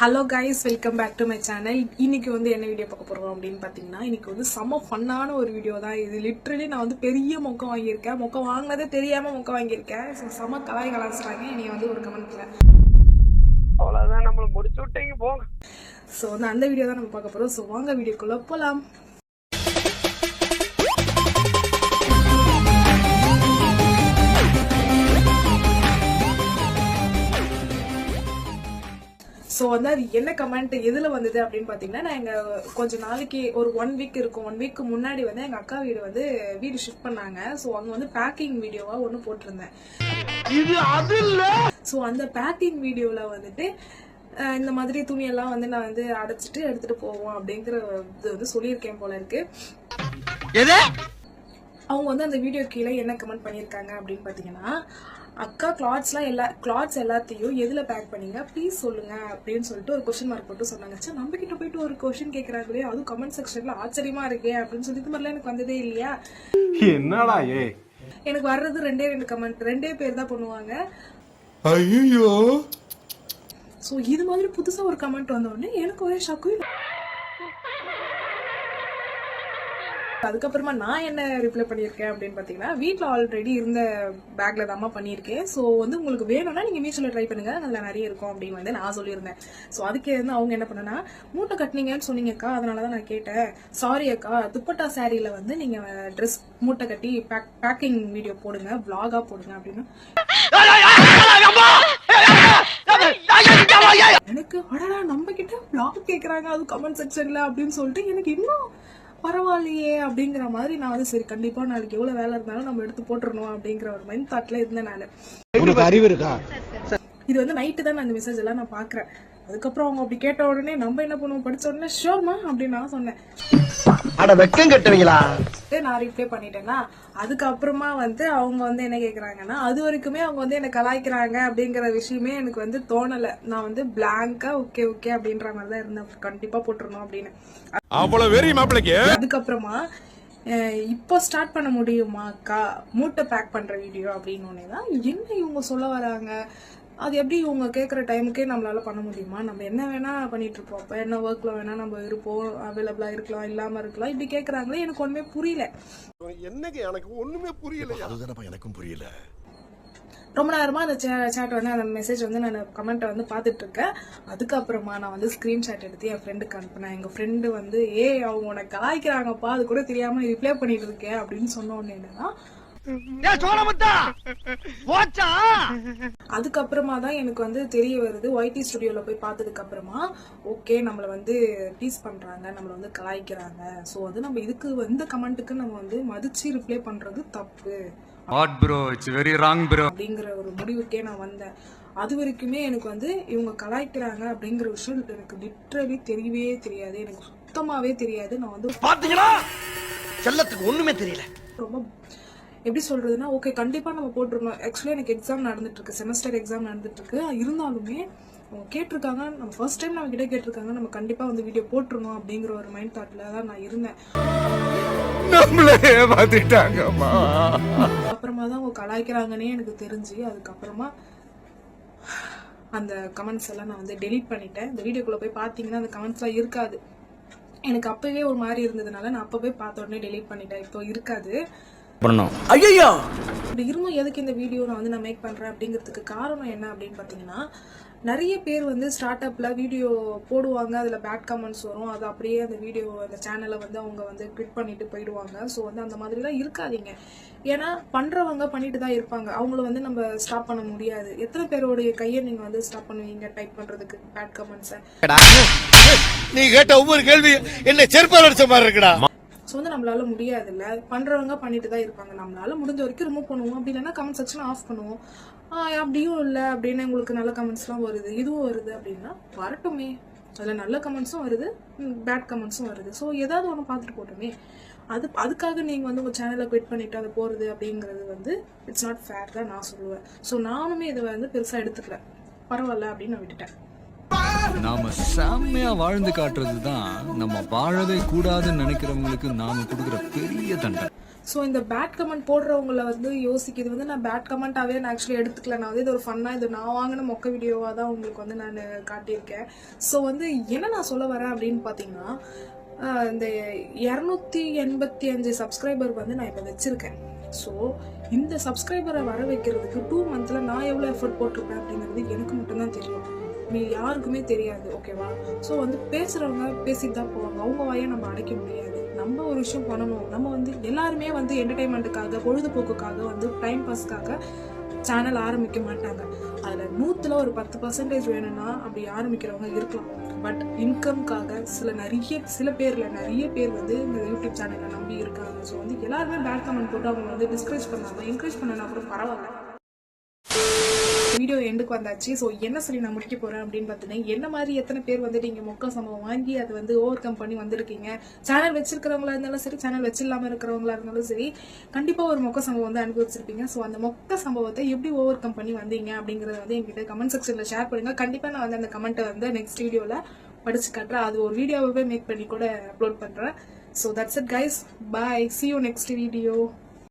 Hello guys, welcome back to my channel. இன்னைக்கு வந்து என்ன வீடியோ பார்க்க போறோம் அப்படின்னு பார்த்தீங்கன்னா, இன்னைக்கு வந்து செம்ம ஃபன்னான ஒரு வீடியோ தான் இது. லிட்ரலி நான் வந்து பெரிய மொக்கம் வாங்கியிருக்கேன். மொக்கம் வாங்கினதே தெரியாம மொக்கம் வாங்கியிருக்கேன். ஸோ செம்ம கலாய்ச்சாங்க. நீ வந்து ஒரு கமெண்ட்ல அவ்வளவுதான், நம்மள முடிச்சு விட்டீங்க போங்க. ஸோ வந்து அந்த வீடியோ தான் நம்ம பார்க்க போறோம். ஸோ வாங்க வீடியோக்குள்ள போலாம். ஸோ வந்து அது என்ன கமெண்ட் எதில் வந்தது அப்படின்னு பார்த்தீங்கன்னா, நான் எங்கள் கொஞ்சம் நாளைக்கு ஒரு 1 வீக் இருக்கும். 1 வீக்கு முன்னாடி வந்து எங்கள் அக்கா வீடு வந்து வீடு ஷிஃப்ட் பண்ணாங்க. ஸோ அங்கே வந்து பேக்கிங் வீடியோவாக ஒன்று போட்டிருந்தேன். இது அது இல்லை. ஸோ அந்த பேக்கிங் வீடியோவில் வந்துட்டு இந்த மாதிரி துணியெல்லாம் வந்து நான் வந்து அடைச்சிட்டு எடுத்துகிட்டு போவோம் அப்படிங்கிற இது வந்து சொல்லியிருக்கேன் போல இருக்கு. அவங்க வந்து அந்த வீடியோ கீழே என்ன கமெண்ட் பண்ணியிருக்காங்க அப்படின்னு பார்த்தீங்கன்னா, அக்கா கிளாத்ஸ் எல்லாத்தையும் எதுல பேக் பண்ணீங்க ப்ளீஸ் சொல்லுங்க அப்படின்னு சொல்லிட்டு ஒரு கொஸ்டின் மார்க் போட்டு சொன்னாங்க. சார் நம்ம கிட்ட போயிட்டு ஒரு கொஸ்டின் கேட்கறாங்களே, அதுவும் கமெண்ட் செக்ஷன்ல ஆச்சரியமா இருக்கே அப்படின்னு சொல்லி இது மாதிரிலாம் எனக்கு வந்ததே இல்லையா. என்னடா எனக்கு வர்றது 2 கமெண்ட், 2 பேர் தான் பண்ணுவாங்க. ஐயோ, ஸோ இது மாதிரி புதுசா ஒரு கமெண்ட் வந்த உடனே எனக்கு ஒரே ஷாக்கு. அதுக்கப்புறமா நான் என்ன ரிப்ளை பண்ணியிருக்கேன் அப்படின்னு பார்த்தீங்கன்னா, வீட்டில் ஆல்ரெடி இருந்த பேக்ல தாம்மா பண்ணியிருக்கேன். ஸோ வந்து உங்களுக்கு வேணும்னா நீங்கள் மீஷோவில் ட்ரை பண்ணுங்க, அதில் நிறைய இருக்கும் அப்படின்னு வந்து நான் சொல்லியிருந்தேன். ஸோ அதுக்கு வந்து அவங்க என்ன பண்ணனா, மூட்டை கட்டினீங்கன்னு சொன்னீங்கக்கா, அதனால தான் நான் கேட்டேன். சாரி அக்கா, துப்பட்டா சாரியில் வந்து நீங்கள் ட்ரெஸ் மூட்டை கட்டி பேக்கிங் வீடியோ போடுங்க, vlog-ஆ போடுங்க அப்படின்னு. எனக்கு அடடா, நம்ம கிட்ட vlog கேட்குறாங்க அது கமெண்ட் செக்ஷன்ல அப்படின்னு சொல்லிட்டு எனக்கு இன்னும் பரவாயில்லையே அப்படிங்கிற மாதிரி நான் வந்து சரி கண்டிப்பா நாளைக்கு எவ்வளவு வேலை இருந்தாலும் நம்ம எடுத்து போட்டுறணும் அப்படிங்கிற ஒரு மைண்ட் தாட்ல இருந்தேன் நான். அறிவு இருக்கா? இது வந்து நைட்டு தான் அந்த மெசேஜ் எல்லாம் நான் பாக்குறேன். அதுக்கப்புறம் அவங்க அப்படி கேட்ட உடனே நம்ம என்ன பண்ணுவோம், படிச்ச உடனே ஷோர்மா அப்படின்னு நான் சொன்னேன். அட வெக்கம் கட்டுவீங்களா? நான் ரிப்ளை பண்ணிட்டேன்னா அதுக்கப்புறமா வந்து அவங்க வந்து என்ன கேக்குறாங்கன்னா, அது வரைக்குமே அவங்க வந்து என்ன கலாய்க்கிறாங்க அப்படிங்கிற விஷயமே எனக்கு வந்து தோணல. நான் வந்து பிளாங்கா ஓகே ஓகே அப்படின்ற மாதிரி தான் இருந்தேன், கண்டிப்பா போட்டுறணும் அப்படின்னு. அவ்வளவு வெறி மாப்பிளைக்கு. அதுக்கப்புறமா இப்போ ஸ்டார்ட் பண்ண முடியுமா அக்கா மூட்டை பேக் பண்ற வீடியோ அப்படின்னு தான் என்ன இவங்க சொல்ல வராங்க. அது எப்படி இவங்க கேட்குற டைமுக்கே நம்மளால பண்ண முடியுமா? நம்ம என்ன வேணா பண்ணிட்டு இருப்போம், அப்போ என்ன ஒர்க்ல வேணா நம்ம இருப்போம், அவைலபிளா இருக்கலாம், இல்லாம இருக்கலாம். இப்படி கேட்கறாங்களே, எனக்கு ஒண்ணுமே புரியல. என்னங்க எனக்கு ஒண்ணுமே புரியல. அதுதானப்பா எனக்கும் புரியல. ரொம்ப நேரமா அந்த சேட் வந்து அந்த மெசேஜ் வந்து நான் கமெண்ட்டை வந்து பார்த்துட்டு இருக்கேன். அதுக்கப்புறமா நான் வந்து ஸ்கிரீன்ஷாட் எடுத்து என் ஃப்ரெண்டுக்கு அனுப்பினேன். எங்க ஃப்ரெண்டு வந்து அவங்க உனக்கு கலாய்க்கிறாங்கப்பா, அது கூட தெரியாம ரிப்ளை பண்ணிட்டு இருக்கேன் அப்படின்னு சொன்ன உடனே என்னன்னா, அதுக்கப்புறமா தான் எனக்கு வந்து தெரிய வருது. ஒய்டி ஸ்டுடியோல போய் பார்த்ததுக்கு அப்புறமா ஓகே, நம்மள வந்து டீஸ் பண்றாங்க, நம்மள வந்து கலாய்க்கிறாங்க. ஸோ வந்து நம்ம இதுக்கு வந்து கமெண்ட்டுக்கு நம்ம வந்து மதிச்சு ரிப்ளை பண்றது தப்பு அப்படிங்கிற ஒரு முடிவுக்கே நான் வந்தேன். அது வரைக்குமே எனக்கு வந்து இவங்க கலாய்க்கிறாங்க அப்படிங்கிற விஷயம் எனக்கு லிட்டரலி தெரியவே தெரியாது, எனக்கு சுத்தமாவே தெரியாது. நான் வந்து பாத்தீங்களா, செல்லத்துக்கு ஒண்ணுமே தெரியல. ரொம்ப எப்படி சொல்றதுன்னா, ஓகே கண்டிப்பா நம்ம போட்டுருக்கோம். ஆக்சுவலி எனக்கு எக்ஸாம் நடந்துட்டு இருக்கு, செமஸ்டர் எக்ஸாம் நடந்துட்டு இருக்கு. இருந்தாலுமே அவங்க கேட்டிருக்காங்க, நம்ம ஃபர்ஸ்ட் டைம் நம்ம கிட்ட கேட்டிருக்காங்க, நம்ம கண்டிப்பா வந்து வீடியோ போட்டுருணும் அப்படிங்கிற ஒரு மைண்ட் தாட்ல தான் நான் இருந்தேன். அப்புறமா தான் அவங்க கலாய்க்கிறாங்கன்னே எனக்கு தெரிஞ்சு, அதுக்கப்புறமா அந்த கமெண்ட்ஸ் எல்லாம் நான் வந்து டெலீட் பண்ணிட்டேன். இந்த வீடியோக்குள்ள போய் பாத்தீங்கன்னா அந்த கமெண்ட்ஸ் எல்லாம் இருக்காது. எனக்கு அப்பவே ஒரு மாதிரி இருந்ததுனால நான் அப்பவே பார்த்த உடனே டெலீட் பண்ணிட்டேன். இப்போ இருக்காது. ஐயோ, அப்படி இருந்தும் எதுக்கு இந்த வீடியோ நான் மேக் பண்றேன் அப்படிங்கிறதுக்கு காரணம் என்ன அப்படின்னு பாத்தீங்கன்னா, நிறைய பேர் வந்து ஸ்டார்ட் அப்ல வீடியோ போடுவாங்க, அதுல பேட் கமெண்ட்ஸ் வரும், அது அப்படியே அந்த வீடியோ அந்த சேனலை வந்து அவங்க வந்து குவிட் பண்ணிட்டு போயிடுவாங்க. ஸோ வந்து அந்த மாதிரிலாம் இருக்காதீங்க. ஏன்னா பண்றவங்க பண்ணிட்டு தான் இருப்பாங்க, அவங்கள வந்து நம்ம ஸ்டாப் பண்ண முடியாது. எத்தனை பேருடைய கையை நீங்க வந்து ஸ்டாப் பண்ணுவீங்க டைப் பண்றதுக்கு பேட் கமெண்ட்ஸை? நீ கேட்ட ஒவ்வொரு கேள்வி என்ன செருப்பால் அடிச்ச மாதிரி இருக்குடா. ஸோ வந்து நம்மளால முடியாது இல்ல, பண்றவங்க பண்ணிட்டு தான் இருப்பாங்க. நம்மளால முடிஞ்ச வரைக்கும் ரிமூவ் பண்ணுவோம், அப்படி இல்லைன்னா கமெண்ட் செக்ஷன் ஆஃப் பண்ணுவோம். அப்படியும் இல்லை அப்படின்னு உங்களுக்கு நல்ல கமெண்ட்ஸ்லாம் வருது, இதுவும் வருது அப்படின்னா வரட்டுமே. அதில் நல்ல கமெண்ட்ஸும் வருது, பேட் கமெண்ட்ஸும் வருது. ஸோ ஏதாவது ஒன்று பார்த்துட்டு போட்டோமே. அதுக்காக நீங்கள் வந்து உங்கள் சேனலை குவிட் பண்ணிட்டு அதை போகிறது அப்படிங்கிறது வந்து இட்ஸ் நாட் ஃபேர் தான் நான் சொல்லுவேன். ஸோ நானுமே இதை வந்து பெருசாக எடுத்துக்கல, பரவாயில்ல அப்படின்னு நான் விட்டுட்டேன். நாம செம்மையா வாழ்ந்து காட்டுறது தான் நம்ம வாழவே கூடாதுன்னு நினைக்கிறவங்களுக்கு நாம கொடுக்குற பெரிய தண்டனை. ஸோ இந்த பேட் கமெண்ட் போடுறவங்கள வந்து யோசிக்கிறது வந்து நான் பேட் கமெண்ட்டாகவே நான் ஆக்சுவலி எடுத்துக்கல. நான் வந்து இது ஒரு ஃபன்னாக இது நான் வாங்கின மொக்க வீடியோவாக தான் உங்களுக்கு வந்து நான் காட்டியிருக்கேன். ஸோ வந்து என்ன நான் சொல்ல வரேன் அப்படின்னு பார்த்தீங்கன்னா, இந்த 285 சப்ஸ்கிரைபர் வந்து நான் இப்போ வச்சுருக்கேன். ஸோ இந்த சப்ஸ்கிரைபரை வர வைக்கிறதுக்கு 2 மந்த்தில் நான் எவ்வளோ எஃபர்ட் போட்டிருப்பேன் அப்படிங்கிறது எனக்கு மட்டும்தான் தெரியும், யாருக்குமே தெரியாது. ஓகேவா? ஸோ வந்து பேசுகிறவங்க பேசிட்டு தான் போவாங்க, அவங்க வாயை நம்ம அடைக்க முடியாது. நம்ம ஒரு விஷயம் பண்ணணும். நம்ம வந்து எல்லாருமே வந்து என்டர்டைன்மெண்ட்டுக்காக பொழுதுபோக்குக்காக வந்து டைம் பாஸ்க்காக சேனல் ஆரம்பிக்க மாட்டாங்க. அதில் 100ல் ஒரு 10% வேணும்னா அப்படி ஆரம்பிக்கிறவங்க இருக்கலாம். பட் இன்கம்காக சில பேர் வந்து இந்த யூடியூப் சேனலை நம்பி இருக்காங்க. ஸோ வந்து எல்லாருமே பேட் கமெண்ட் போட்டு அவங்க வந்து டிஸ்கரேஜ் பண்ணாங்க. என்கரேஜ் பண்ணனா கூட பரவாயில்ல. வீடியோ எண்டுக்கு வந்தாச்சு. ஸோ என்ன சொல்லி நான் முடிக்க போறேன் அப்படின்னு பார்த்தீங்கன்னா, என்ன மாதிரி எத்தனை பேர் வந்து நீங்க மொக்க சம்பவம் வாங்கி அதை வந்து ஓவர் கம் பண்ணி வந்திருக்கீங்க. சேனல் வச்சிருக்கிறவங்களா இருந்தாலும் சரி, சேனல் வச்சில்லாம இருக்கிறவங்களா இருந்தாலும் சரி, கண்டிப்பா ஒரு மொக்க சம்பவம் வந்து அனுபவிச்சிருப்பீங்க. ஸோ அந்த மொக்க சம்பவத்தை எப்படி ஓவர் கம் பண்ணி வந்தீங்க அப்படிங்கறத வந்து என்கிட்ட கமெண்ட் செக்ஷன்ல ஷேர் பண்ணுங்க. கண்டிப்பா நான் வந்து அந்த கமெண்ட்டை வந்து நெக்ஸ்ட் வீடியோல படிச்சு காட்டுறேன். அது ஒரு வீடியோவே மேக் பண்ணி கூட அப்லோட் பண்றேன். So that's it guys, bye, see you next video.